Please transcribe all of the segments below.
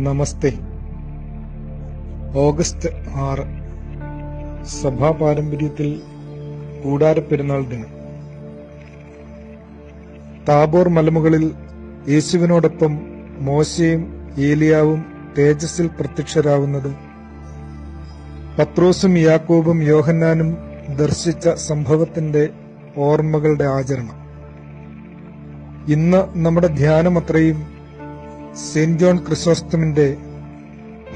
നമസ്തേ. August 6 സഭാ പാരമ്പര്യത്തിൽ കൂടാരപ്പെരുന്നാൾ ദിനം. താബോർ മലമുകളിൽ യേശുവിനോടൊപ്പം മോശയും ഏലിയാവും തേജസ്സിൽ പ്രത്യക്ഷരാവുന്നത്, പത്രോസും യാക്കോബും യോഹന്നാനും ദർശിച്ച സംഭവത്തിന്റെ ഓർമ്മകളുടെ ആചരണം. ഇന്ന് നമ്മുടെ ധ്യാനമത്രയും സെന്റ് ജോൺ ക്രിസോസ്റ്റമിന്റെ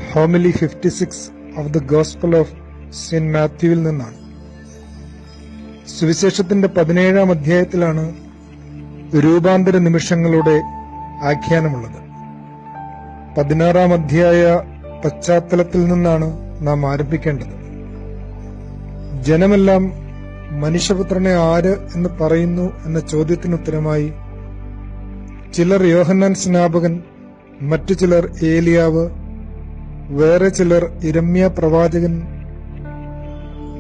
homily 56 of the gospel of saint മാത്യുവിൽ നിന്നാണ്. സുവിശേഷത്തിന്റെ 17-ാം അധ്യായത്തിലാണ് രൂപാന്തര നിമിഷങ്ങളുടെ ആഖ്യാനമുള്ളത്. 16-ാം അധ്യായ പശ്ചാത്തലത്തിൽ നിന്നാണ് നാം ആരംഭിക്കേണ്ടത്. ജനമെല്ലാം മനുഷ്യപുത്രനെ ആര് എന്ന് പറയുന്നു എന്ന ചോദ്യത്തിനുത്തരമായി ചിലർ യോഹന്നാൻ സ്നാപകൻ, മറ്റു ചിലർ ഏലിയാവ്, വേറെ ചിലർ യിരെമ്യാ പ്രവാചകൻ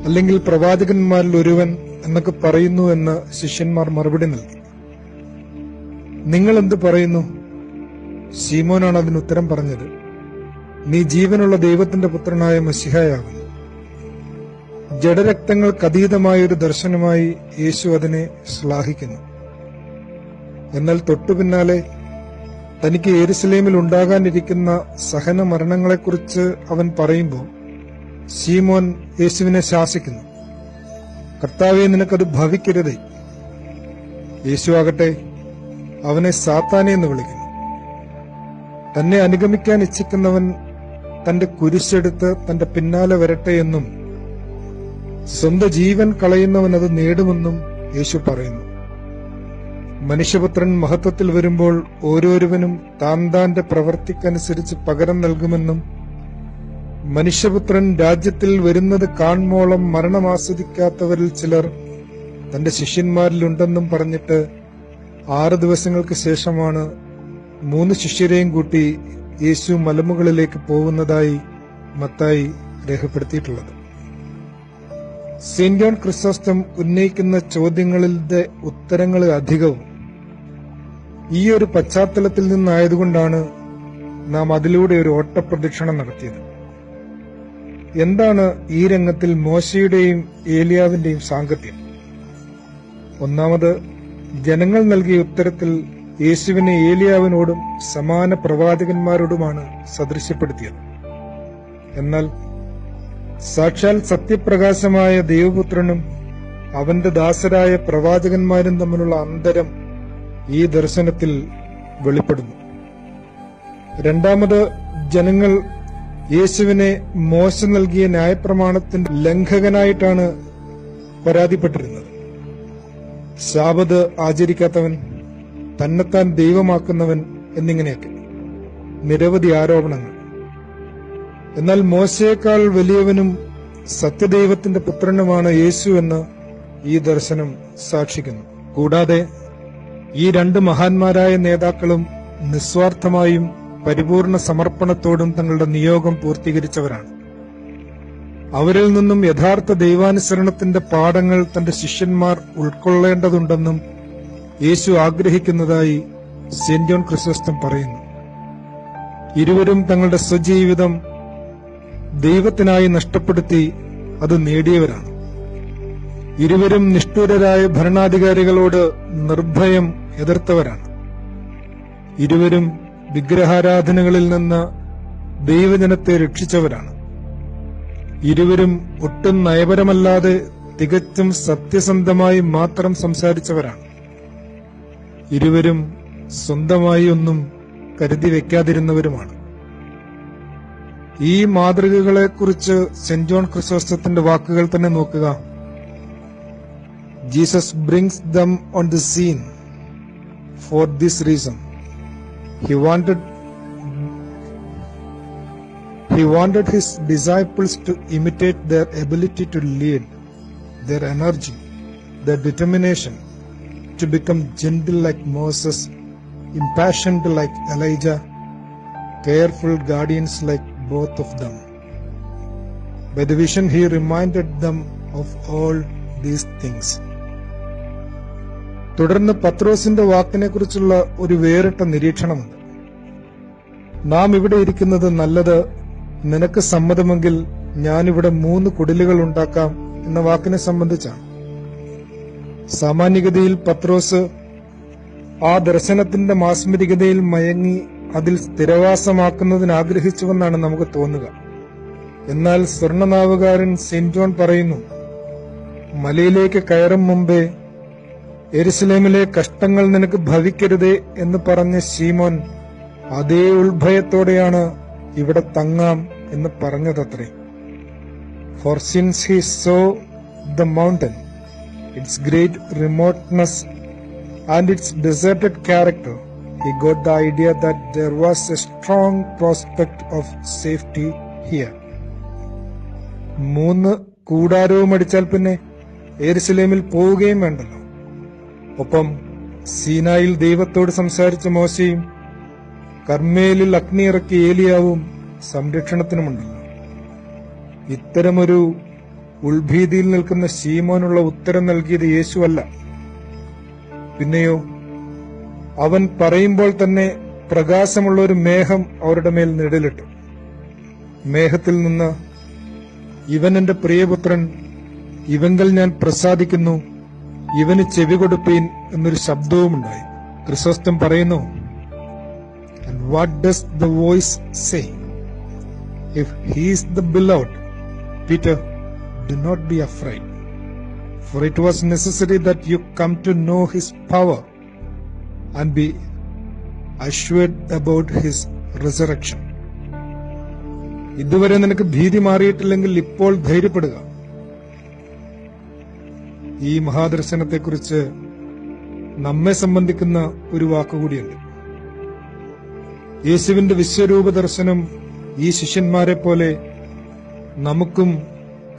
അല്ലെങ്കിൽ പ്രവാചകന്മാരിൽ ഒരുവൻ എന്നൊക്കെ പറയുന്നു എന്ന് ശിഷ്യന്മാർ മറുപടി നൽകി. നിങ്ങൾ എന്ത് പറയുന്നു? ശീമോനാണ് അതിന് ഉത്തരം പറഞ്ഞത്, നീ ജീവനുള്ള ദൈവത്തിന്റെ പുത്രനായ മശിഹായാകുന്നു. ജഡരക്തങ്ങൾക്കതീതമായൊരു ദർശനമായി യേശു അതിനെ ശ്ലാഘിക്കുന്നു. എന്നാൽ തൊട്ടുപിന്നാലെ തനിക്ക് യെരുശലേമിൽ ഉണ്ടാകാനിരിക്കുന്ന സഹന മരണങ്ങളെക്കുറിച്ച് അവൻ പറയുമ്പോൾ ശീമോൻ യേശുവിനെ ശാസിക്കുന്നു. കർത്താവേ, നിനക്കത് ഭവിക്കരുതേ. യേശു ആകട്ടെ അവനെ സാത്താനെ എന്ന് വിളിക്കുന്നു. തന്നെ അനുഗമിക്കാൻ ഇച്ഛിക്കുന്നവൻ തന്റെ കുരിശെടുത്ത് തന്റെ പിന്നാലെ വരട്ടെ എന്നും സ്വന്തം ജീവൻ കളയുന്നവൻ അത് നേടുമെന്നും യേശു പറയുന്നു. മനുഷ്യപുത്രൻ മഹത്വത്തിൽ വരുമ്പോൾ ഓരോരുവനും താന്താന്റെ പ്രവൃത്തിക്കനുസരിച്ച് പകരം നൽകുമെന്നും മനുഷ്യപുത്രൻ രാജ്യത്തിൽ വരുന്നത് കാൺമോളം മരണം ആസ്വദിക്കാത്തവരിൽ ചിലർ തന്റെ ശിഷ്യന്മാരിലുണ്ടെന്നും പറഞ്ഞിട്ട് 6 ദിവസങ്ങൾക്ക് ശേഷമാണ് 3 ശിഷ്യരെയും കൂട്ടി യേശു മലമുകളിലേക്ക് പോകുന്നതായി മത്തായി രേഖപ്പെടുത്തിയിട്ടുള്ളത്. സെന്റ് ജോൺ ക്രിസോസ്റ്റം ഉന്നയിക്കുന്ന ചോദ്യങ്ങളുടെ ഉത്തരങ്ങൾ അധികവും ഈ ഒരു പശ്ചാത്തലത്തിൽ നിന്നായതുകൊണ്ടാണ് നാം അതിലൂടെ ഒരു ഓട്ടപ്രദക്ഷിണം നടത്തിയത്. എന്താണ് ഈ രംഗത്തിൽ മോശയുടെയും ഏലിയാവിന്റെയും സാങ്കത്യം? ഒന്നാമത്, ജനങ്ങൾ നൽകിയ ഉത്തരത്തിൽ യേശുവിനെ ഏലിയാവിനോടും സമാന പ്രവാചകന്മാരോടുമാണ് സദൃശ്യപ്പെടുത്തിയത്. എന്നാൽ സാക്ഷാൽ സത്യപ്രകാശമായ ദൈവപുത്രനും അവന്റെ ദാസരായ പ്രവാചകന്മാരും തമ്മിലുള്ള അന്തരം ഈ ദർശനത്തിൽ വെളിപ്പെടുന്നു. രണ്ടാമത്, ജനങ്ങൾ യേശുവിനെ മോശ നൽകിയ ന്യായപ്രമാണത്തിന്റെ ലംഘകനായിട്ടാണ് പരാതിപ്പെട്ടിരുന്നത്. ശാബത്ത് ആചരിക്കാത്തവൻ, തന്നെത്താൻ ദൈവമാക്കുന്നവൻ എന്നിങ്ങനെയൊക്കെ നിരവധി ആരോപണങ്ങൾ. എന്നാൽ മോശയേക്കാൾ വലിയവനും സത്യദൈവത്തിന്റെ പുത്രനുമാണ് യേശു എന്ന് ഈ ദർശനം സാക്ഷിക്കുന്നു. കൂടാതെ ഈ 2 മഹാന്മാരായ നേതാക്കളും നിസ്വാർത്ഥമായും പരിപൂർണ സമർപ്പണത്തോടും തങ്ങളുടെ നിയോഗം പൂർത്തീകരിച്ചവരാണ്. അവരിൽ നിന്നും യഥാർത്ഥ ദൈവാനുസരണത്തിന്റെ പാഠങ്ങൾ തന്റെ ശിഷ്യന്മാർ ഉൾക്കൊള്ളേണ്ടതുണ്ടെന്നും യേശു ആഗ്രഹിക്കുന്നതായി സെന്റ് ജോൺ ക്രിസോസ്റ്റം പറയുന്നു. ഇരുവരും തങ്ങളുടെ സ്വജീവിതം ദൈവത്തിനായി നഷ്ടപ്പെടുത്തി അത് നേടിയവരാണ്. ഇരുവരും നിഷ്ഠൂരരായ ഭരണാധികാരികളോട് നിർഭയം എതിർത്തവരാണ്. ഇരുവരും വിഗ്രഹാരാധനകളിൽ നിന്ന് ദൈവജനത്തെ രക്ഷിച്ചവരാണ്. ഇരുവരും ഒട്ടും നയപരമല്ലാതെ തികച്ചും സത്യസന്ധമായി മാത്രം സംസാരിച്ചവരാണ്. ഇരുവരും സ്വന്തമായി ഒന്നും കരുതി വെക്കാതിരുന്നവരുമാണ്. ഈ മാതൃകകളെക്കുറിച്ച് സെന്റ് ജോൺ ക്രിസോസ്റ്റത്തിന്റെ വാക്കുകൾ തന്നെ നോക്കുക. Jesus brings them on the scene for this reason. He wanted his disciples to imitate their ability to lead, their energy, their determination, to become gentle like Moses, impassioned like Elijah, careful guardians like both of them. By the vision he reminded them of all these things. തുടർന്ന് പത്രോസിന്റെ വാക്കിനെ കുറിച്ചുള്ള ഒരു വേറിട്ട നിരീക്ഷണമുണ്ട്. നാം ഇവിടെ ഇരിക്കുന്നത് നല്ലത്, നിനക്ക് സമ്മതമെങ്കിൽ ഞാനിവിടെ 3 കുടിലുകൾ ഉണ്ടാക്കാം എന്ന വാക്കിനെ സംബന്ധിച്ചാണ്. സാമാന്യഗതിയിൽ പത്രോസ് ആ ദർശനത്തിന്റെ മാസ്മരികതയിൽ മയങ്ങി അതിൽ സ്ഥിരവാസമാക്കുന്നതിന് ആഗ്രഹിച്ചുവെന്നാണ് നമുക്ക് തോന്നുക. എന്നാൽ സ്വർണനാവുകാരൻ സെന്റ് ജോൺ പറയുന്നു, മലയിലേക്ക് കയറും മുമ്പേ യെരുശലേമിലെ കഷ്ടങ്ങൾ നിനക്ക് ഭവിക്കരുതേ എന്ന് പറഞ്ഞ ശീമോൻ അതേ ഉൾഭയത്തോടെയാണ് ഇവിടെ തങ്ങാം എന്ന് പറഞ്ഞതത്രേ. For since he saw the mountain, its great remoteness and its deserted character, he got the idea that there was a strong prospect of safety here. 3 കൂടാരവും അടിച്ചാൽ പിന്നെ യെരുശലേമിൽ പോവുകയും വേണ്ടല്ലോ. ഒപ്പം സീനായിൽ ദൈവത്തോട് സംസാരിച്ച മോശയും കർമ്മേലിൽ അഗ്നിയിറക്കി ഏലിയാവും സംരക്ഷണത്തിനുമുണ്ടല്ലോ. ഇത്തരമൊരു ഉൾഭീതിയിൽ നിൽക്കുന്ന ശീമോനുള്ള ഉത്തരം നൽകിയത് യേശുവല്ല, പിന്നെയോ അവൻ പറയുമ്പോൾ തന്നെ പ്രകാശമുള്ള ഒരു മേഘം അവരുടെ മേൽ നിഴലിട്ടു. മേഘത്തിൽ നിന്ന് ഇവൻ എന്റെ പ്രിയപുത്രൻ, ഇവങ്കൽ ഞാൻ പ്രസാദിക്കുന്നു, ഇവന് ചെവി കൊടുപ്പീൻ എന്നൊരു ശബ്ദവുമുണ്ടായി. ക്രിസോസ്റ്റം പറയുന്നു, And what does the voice say? If he is the beloved, Peter, do not be afraid, for it was necessary that you come to know his power and be assured about his resurrection. ഇതുവരെ നിനക്ക് ഭീതി മാറിയിട്ടില്ലെങ്കിൽ ഇപ്പോൾ ധൈര്യപ്പെടുക. ഈ മഹാദർശനത്തെക്കുറിച്ച് നമ്മെ സംബന്ധിക്കുന്ന ഒരു വാക്കുകൂടിയുണ്ട്. യേശുവിന്റെ വിശ്വരൂപ ദർശനം ഈ ശിഷ്യന്മാരെ പോലെ നമുക്കും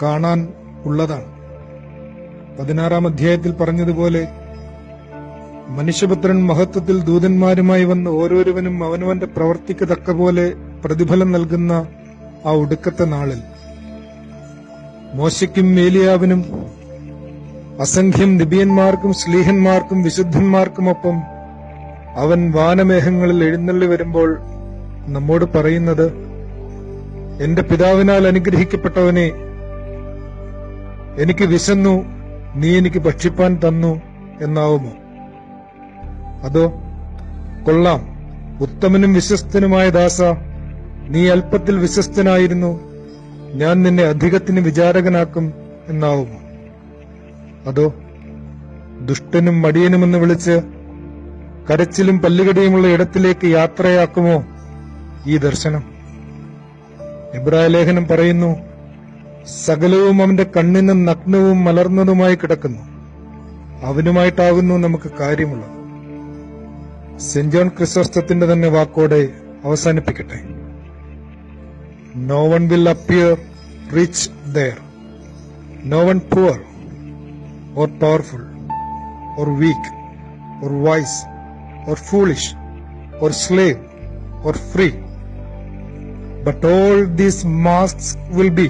കാണാൻ ഉള്ളതാണ്. 16-ാം അധ്യായത്തിൽ പറഞ്ഞതുപോലെ, മനുഷ്യപുത്രൻ മഹത്വത്തിൽ ദൂതന്മാരുമായി വന്ന് ഓരോരുവനും അവനവന്റെ പ്രവർത്തിക്ക് തക്കപോലെ പ്രതിഫലം നൽകുന്ന ആ ഒടുക്കത്തെ നാളിൽ മോശയ്ക്കും ഏലിയാവിനും അസംഖ്യം നിബിയന്മാർക്കും ശ്ലീഹന്മാർക്കും വിശുദ്ധന്മാർക്കുമൊപ്പം അവൻ വാനമേഘങ്ങളിൽ എഴുന്നള്ളി വരുമ്പോൾ നമ്മോട് പറയുന്നത്, എന്റെ പിതാവിനാൽ അനുഗ്രഹിക്കപ്പെട്ടവനെ, എനിക്ക് വിശന്നു, നീ എനിക്ക് ഭക്ഷിപ്പാൻ തന്നു എന്നാവുമോ? അതോ, കൊള്ളാം, ഉത്തമനും വിശ്വസ്തനുമായ ദാസ, നീ അല്പത്തിൽ വിശ്വസ്തനായിരുന്നു, ഞാൻ നിന്നെ അധികത്തിന് വിചാരകനാക്കും എന്നാവുമോ? അതോ, ദുഷ്ടനും മടിയനുമെന്ന് വിളിച്ച് കരച്ചിലും പല്ലുകടിയുമുള്ള ഇടത്തിലേക്ക് യാത്രയാക്കുമോ ഈ ദർശനം? എബ്രായ ലേഖനം പറയുന്നു, സകലവും അവന്റെ കണ്ണിന് നഗ്നവും മലർന്നതുമായി കിടക്കുന്നു, അവനുമായിട്ടാകുന്നു നമുക്ക് കാര്യമുള്ളത്. സെന്റ് ജോൺ ക്രിസോസ്റ്റത്തിന്റെ തന്നെ വാക്കോടെ അവസാനിപ്പിക്കട്ടെ. No one will appear rich there, no one poor or powerful or weak or wise or foolish or slave or free, but all these masks will be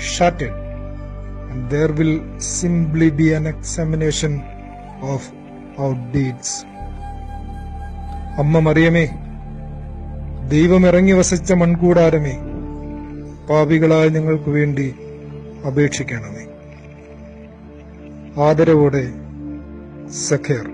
shattered, and there will simply be an examination of our deeds. അമ്മ മറിയമേ, ദൈവം ഇറങ്ങി വസിച്ച മൺകൂടാരമേ, പാപികളായ ഞങ്ങൾക്ക് വേണ്ടി അപേക്ഷിക്കണമേ. ആദരവോടെ സഖേർ.